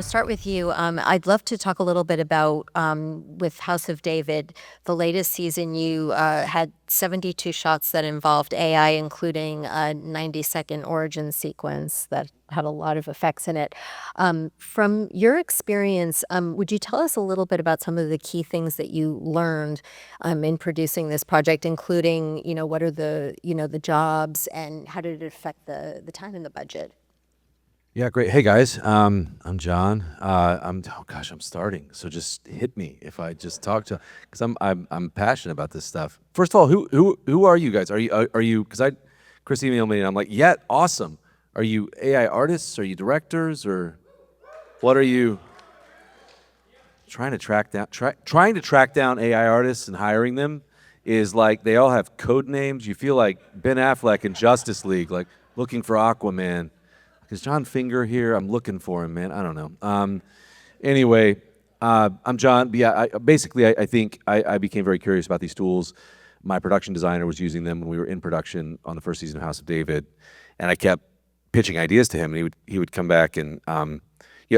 to start with you. I'd love to talk a little bit about with House of David, the latest season. You had 72 shots that involved AI, including a 90-second origin sequence that had a lot of effects in it. From your experience, would you tell us a little bit about some of the key things that you learned in producing this project, including, what are the jobs and how did it affect the time and the budget? Yeah, great. Hey guys, I'm Jon. I'm starting. So just hit me if I just talk to, because I'm passionate about this stuff. First of all, who are you guys? Are you? Because Chris emailed me and I'm like, yeah, awesome. Are you AI artists? Are you directors or what are you? Trying to track down AI artists and hiring them is like they all have code names. You feel like Ben Affleck in Justice League, like looking for Aquaman. Is John Finger here? I'm looking for him, man. I don't know. Anyway, I'm Jon. But yeah, I think I became very curious about these tools. My production designer was using them when we were in production on the first season of House of David, and I kept pitching ideas to him, and he would come back and at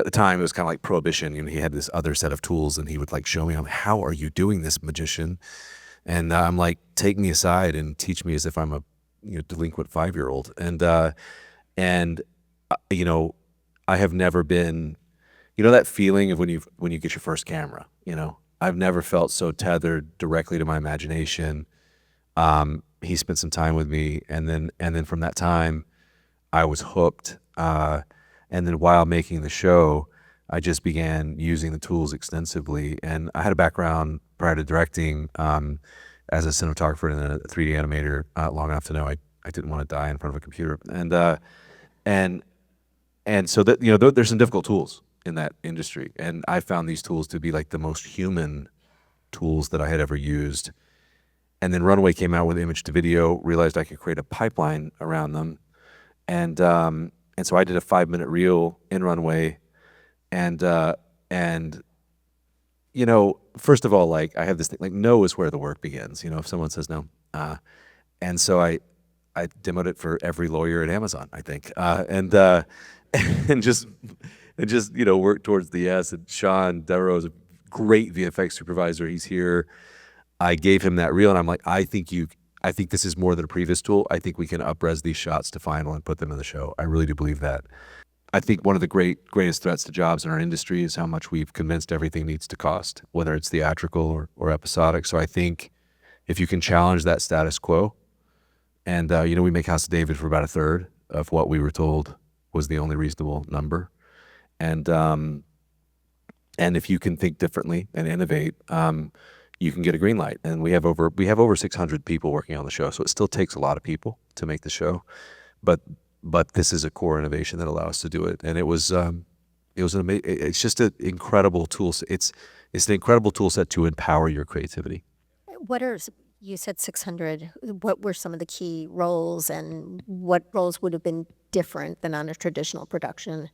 the time it was kind of like Prohibition. He had this other set of tools, and he would like show me, how are you doing this, magician? And I'm like, take me aside and teach me as if I'm a delinquent 5-year-old. I have never been, that feeling of when you get your first camera. I've never felt so tethered directly to my imagination. He spent some time with me, and then from that time, I was hooked. And then while making the show, I just began using the tools extensively. And I had a background prior to directing as a cinematographer and a 3D animator long enough to know I didn't want to die in front of a computer. And so that there's some difficult tools in that industry, and I found these tools to be like the most human tools that I had ever used. And then Runway came out with image to video, realized I could create a pipeline around them, and so I did a 5-minute reel in Runway, and first of all, like I have this thing like no is where the work begins. If someone says no, and so I demoed it for every lawyer at Amazon, I think, and just work towards the yes. And Sean Devereaux is a great VFX supervisor. He's here. I gave him that reel, and I'm like, I think this is more than a previous tool. I think we can up-res these shots to final and put them in the show. I really do believe that. I think one of the greatest threats to jobs in our industry is how much we've convinced everything needs to cost, whether it's theatrical or episodic. So I think if you can challenge that status quo, and we make House of David for about a third of what we were told was the only reasonable number, and if you can think differently and innovate, you can get a green light. And we have over 600 people working on the show, so it still takes a lot of people to make the show, but this is a core innovation that allows us to do it. And it's just an incredible tool. It's an incredible tool set to empower your creativity. You said 600. What were some of the key roles, and what roles would have been different than on a traditional production?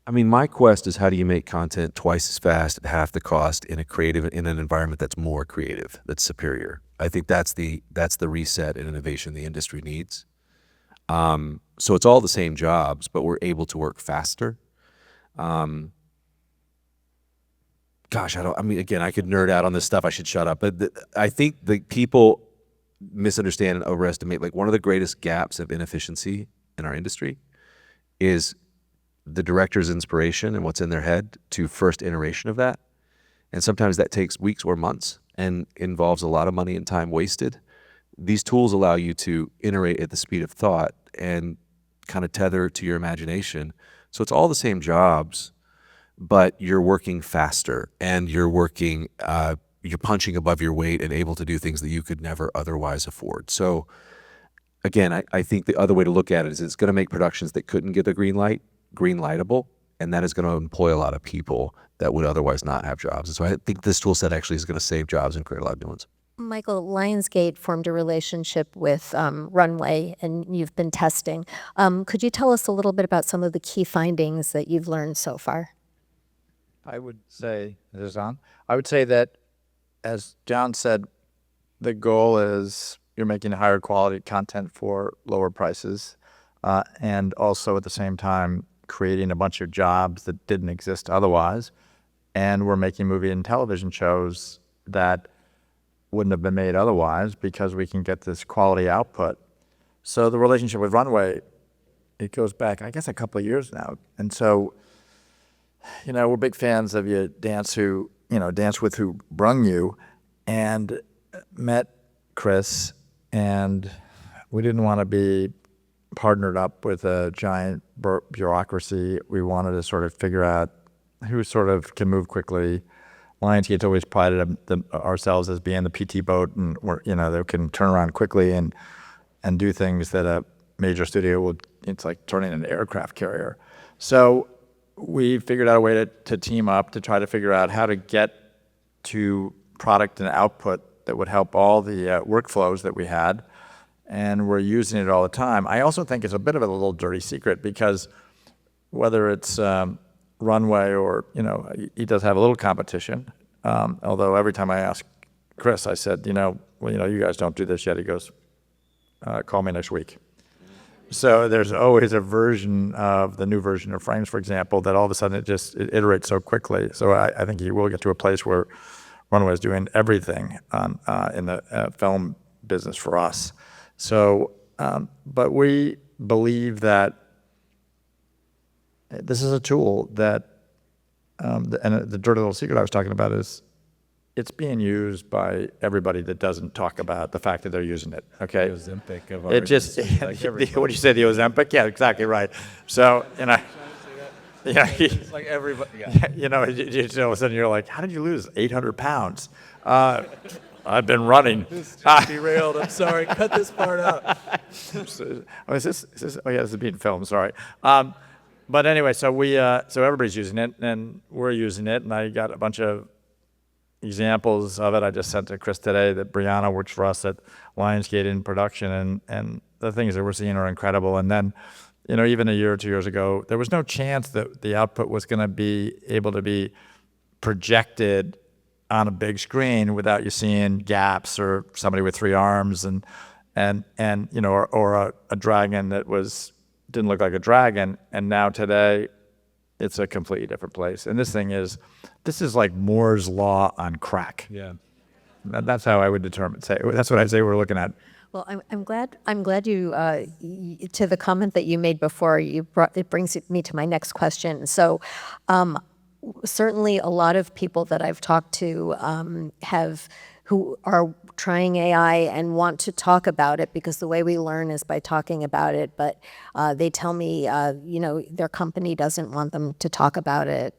I mean, my quest is how do you make content twice as fast at half the cost in an environment that's more creative, that's superior. I think that's the reset and innovation the industry needs. So it's all the same jobs, but we're able to work faster. Again, I could nerd out on this stuff. I should shut up. But I think the people misunderstand and overestimate, like one of the greatest gaps of inefficiency in our industry is the director's inspiration and what's in their head to first iteration of that. And sometimes that takes weeks or months and involves a lot of money and time wasted. These tools allow you to iterate at the speed of thought and kind of tether to your imagination. So it's all the same jobs, but you're working faster and you're punching above your weight and able to do things that you could never otherwise afford. So again, I think the other way to look at it is it's going to make productions that couldn't get a green light, green lightable, and that is going to employ a lot of people that would otherwise not have jobs. And so I think this tool set actually is going to save jobs and create a lot of new ones. Michael, Lionsgate formed a relationship with Runway, and you've been testing. Could you tell us a little bit about some of the key findings that you've learned so far? I would say, that, as Jon said, the goal is you're making higher quality content for lower prices, and also at the same time creating a bunch of jobs that didn't exist otherwise. And we're making movie and television shows that wouldn't have been made otherwise because we can get this quality output. So the relationship with Runway, it goes back, I guess, a couple of years now. And so, we're big fans of you, Dance with Who Brung You, and met Chris, and we didn't want to be partnered up with a giant bureaucracy. We wanted to sort of figure out who sort of can move quickly. Lionsgate's always prided ourselves as being the PT boat, and they can turn around quickly and do things that a major studio would. It's like turning an aircraft carrier. So we figured out a way to team up to try to figure out how to get to product and output that would help all the workflows that we had, and we're using it all the time. I also think it's a bit of a little dirty secret because whether it's Runway or, he does have a little competition, although every time I ask Chris, I said, you guys don't do this yet. He goes, call me next week. So there's always a version of the new version of Frames, for example, that all of a sudden it iterates so quickly. So I think you will get to a place where Runway is doing everything in the film business for us. So, but we believe that this is a tool that, and the dirty little secret I was talking about is it's being used by everybody that doesn't talk about the fact that they're using it. Okay, The Ozempic of it just like what do you say, the Ozempic? Yeah, exactly right. So yeah, it's like everybody. Yeah. all of a sudden you're like, how did you lose 800 pounds? I've been running. This just derailed. I'm sorry. Cut this part out. Is this? Oh yeah, this is being filmed. Sorry. But anyway, so everybody's using it, and we're using it, and I got a bunch of examples of it. I just sent to Chris today that Brianna works for us at Lionsgate in production, and the things that we're seeing are incredible. And then, even a year or 2 years ago, there was no chance that the output was going to be able to be projected on a big screen without you seeing gaps or somebody with 3 arms and or a dragon that didn't look like a dragon. And now today, it's a completely different place. And this is like Moore's law on crack. Yeah. That's how I would that's what I'd say we're looking at. Well, I'm glad you to the comment that you made before. It brings me to my next question. So, certainly, a lot of people that I've talked to who are trying AI and want to talk about it, because the way we learn is by talking about it. But they tell me, their company doesn't want them to talk about it.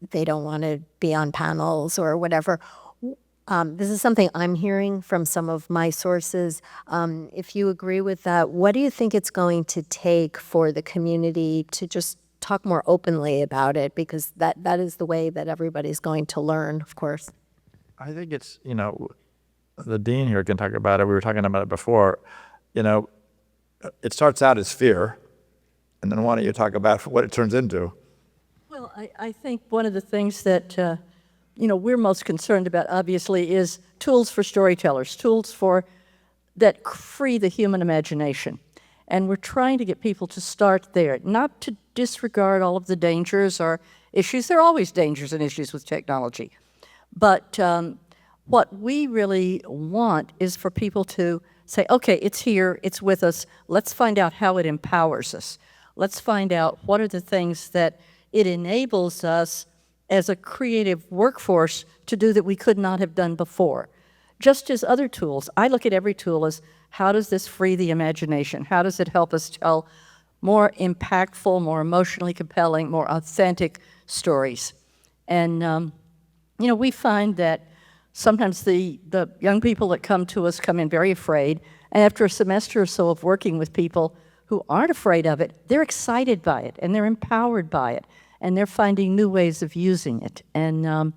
They don't want to be on panels or whatever. This is something I'm hearing from some of my sources. If you agree with that, what do you think it's going to take for the community to just talk more openly about it? Because that is the way that everybody's going to learn, of course. I think it's, the dean here can talk about it. We were talking about it before. It starts out as fear, and then why don't you talk about what it turns into? Well, I think one of the things that we're most concerned about, obviously, is tools for storytellers, tools that free the human imagination. And we're trying to get people to start there, not to disregard all of the dangers or issues. There are always dangers and issues with technology. But what we really want is for people to say, okay, it's here, it's with us. Let's find out how it empowers us. Let's find out what are the things that it enables us as a creative workforce to do that we could not have done before. Just as other tools, I look at every tool as how does this free the imagination? How does it help us tell more impactful, more emotionally compelling, more authentic stories? And, we find that sometimes the young people that come to us come in very afraid, and after a semester or so of working with people who aren't afraid of it, they're excited by it, and they're empowered by it, and they're finding new ways of using it. And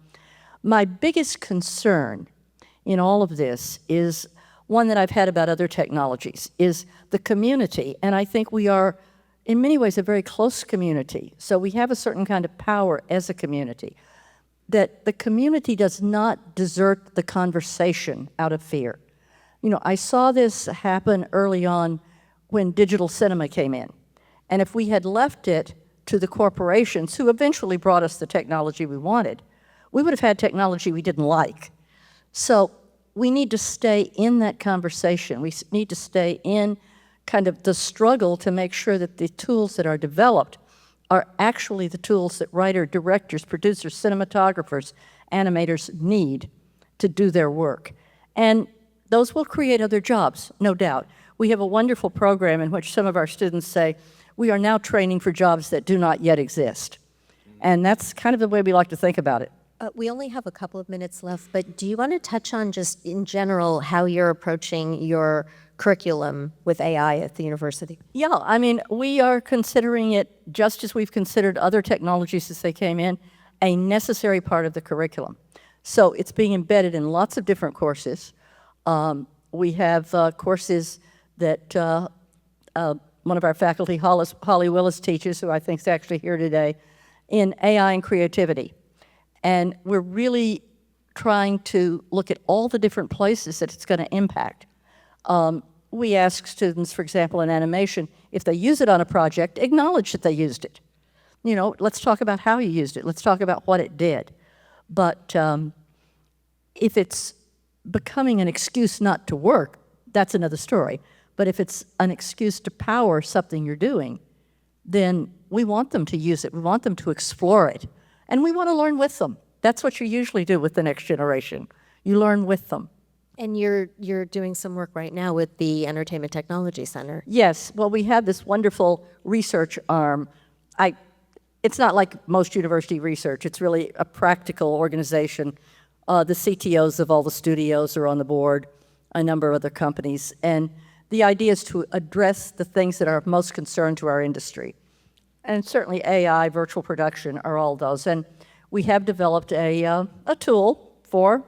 my biggest concern in all of this is one that I've had about other technologies, is the community. And I think we are, in many ways, a very close community. So we have a certain kind of power as a community, that the community does not desert the conversation out of fear. I saw this happen early on when digital cinema came in. And if we had left it to the corporations who eventually brought us the technology we wanted, we would have had technology we didn't like. So we need to stay in that conversation. We need to stay in kind of the struggle to make sure that the tools that are developed are actually the tools that writers, directors, producers, cinematographers, animators need to do their work. And those will create other jobs, no doubt. We have a wonderful program in which some of our students say, we are now training for jobs that do not yet exist. And that's kind of the way we like to think about it. We only have a couple of minutes left, but do you want to touch on just in general how you're approaching your curriculum with AI at the university? Yeah, I mean, we are considering it, just as we've considered other technologies as they came in, a necessary part of the curriculum. So it's being embedded in lots of different courses. We have courses that one of our faculty, Holly Willis, teaches, who I think is actually here today, in AI and creativity. And we're really trying to look at all the different places that it's going to impact. We ask students, for example, in animation, if they use it on a project, acknowledge that they used it. You know, let's talk about how you used it. Let's talk about what it did. But if it's becoming an excuse not to work, that's another story. But if it's an excuse to power something you're doing, then we want them to use it. We want them to explore it. And we want to learn with them. That's what you usually do with the next generation. You learn with them. And you're doing some work right now with the Entertainment Technology Center. Yes, well, we have this wonderful research arm. It's not like most university research. It's really a practical organization. The CTOs of all the studios are on the board, a number of other companies. And the idea is to address the things that are of most concern to our industry. And certainly AI, virtual production are all those. And we have developed a tool for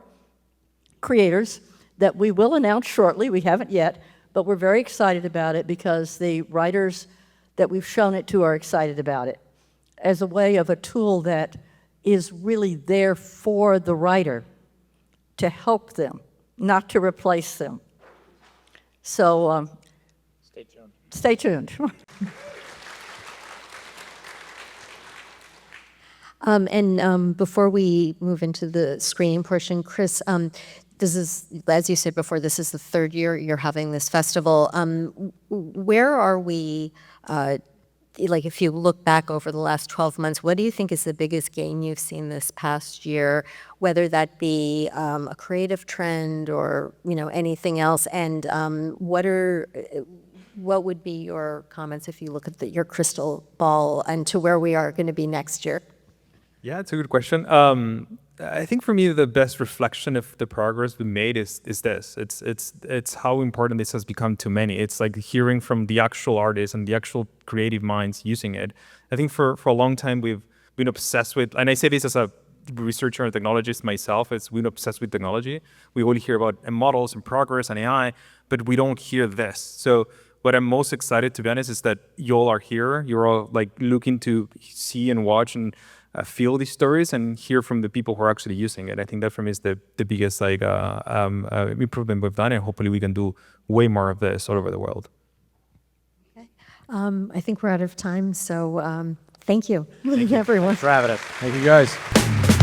creators that we will announce shortly. We haven't yet, but we're very excited about it because the writers that we've shown it to are excited about it as a way of a tool that is really there for the writer to help them, not to replace them. So Stay tuned. Stay tuned. Before we move into the screening portion, Chris, this is, as you said before, this is the third year you're having this festival. Where are we, like if you look back over the last 12 months, what do you think is the biggest gain you've seen this past year, whether that be a creative trend or, you know, anything else? And what would be your comments if you look at your crystal ball and to where we are going to be next year? Yeah, it's a good question. I think for me, the best reflection of the progress we made is this. It's how important this has become to many. It's like hearing from the actual artists and the actual creative minds using it. I think for a long time, we've been obsessed with, and I say this as a researcher and technologist myself, we've been obsessed with technology. We only hear about models and progress and AI, but we don't hear this. So what I'm most excited, to be honest, is that you all are here. You're all like looking to see and watch and feel these stories and hear from the people who are actually using it. I think that for me is the biggest like improvement we've done, and hopefully we can do way more of this all over the world. Okay. I think we're out of time, so thank you. Thank you, everyone. Thanks for having us. Thank you, guys.